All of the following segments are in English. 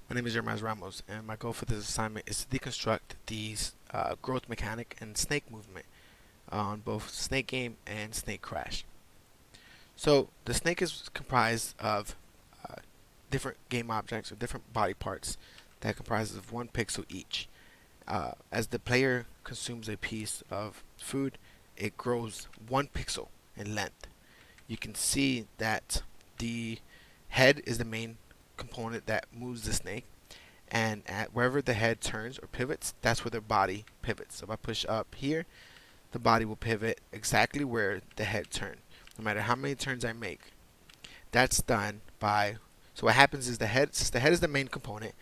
My name is Jeremias Ramos, and my goal for this assignment is to deconstruct the growth mechanic and snake movement on both Snake Game and Snake Crash. So the snake is comprised of uh, different game objects or different body parts that comprises of 1 pixel each. As the player consumes a piece of food, it grows 1 pixel in length. You can see that the head is the main component that moves the snake, and at wherever the head turns or pivots, that's where the body pivots. So if I push up here, the body will pivot exactly where the head turned, no matter how many turns I make. That's done by, so what happens is since the head is the main component,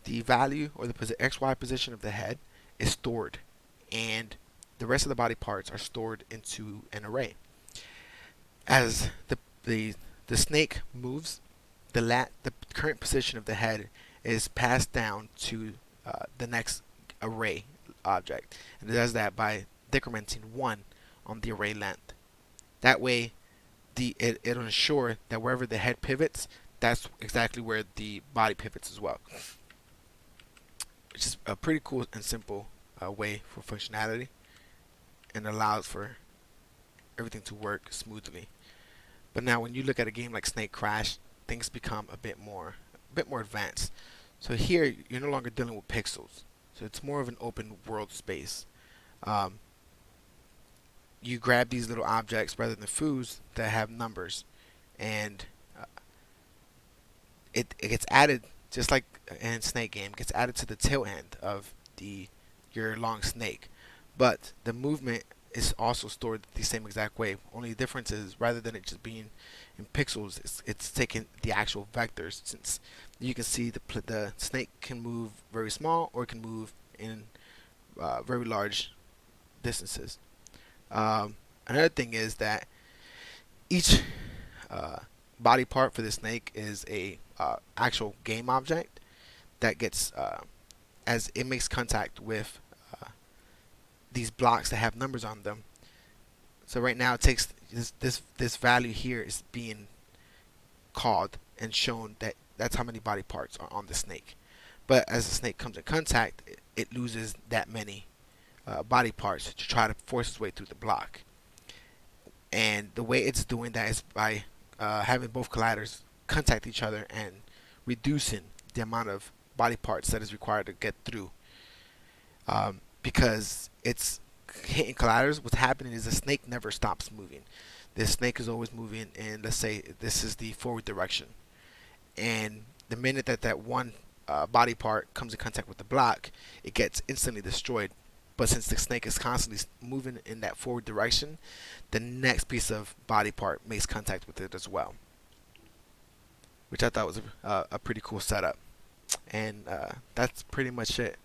the value or the XY position of the head is stored, and the rest of the body parts are stored into an array. As the snake moves, the current position of the head is passed down to the next array object, and it does that by decrementing 1 on the array length. That way, it'll ensure that wherever the head pivots, that's exactly where the body pivots as well, which is a pretty cool and simple way for functionality, and allows for everything to work smoothly. But now, when you look at a game like Snake Crash, things become a bit more advanced. So here, you're no longer dealing with pixels. So it's more of an open world space. Um, you grab these little objects rather than foods that have numbers, and it gets added just like in Snake Game. It gets added to the tail end of the your long snake, but the movement is also stored the same exact way. Only the difference is rather than it just being in pixels, it's taking the actual vectors. Since you can see the snake can move very small or it can move in very large distances. Another thing is that each uh, body part for the snake is a actual game object that gets as it makes contact with these blocks that have numbers on them. So right now it takes this value here is being called and shown that that's how many body parts are on the snake. But as the snake comes in contact, it loses that many body parts to try to force its way through the block. And the way it's doing that is by having both colliders contact each other and reducing the amount of body parts that is required to get through. Because it's hitting colliders, what's happening is the snake never stops moving. The snake is always moving, and let's say this is the forward direction. And the minute that one body part comes in contact with the block, it gets instantly destroyed. But since the snake is constantly moving in that forward direction, the next piece of body part makes contact with it as well, which I thought was a pretty cool setup. And that's pretty much it.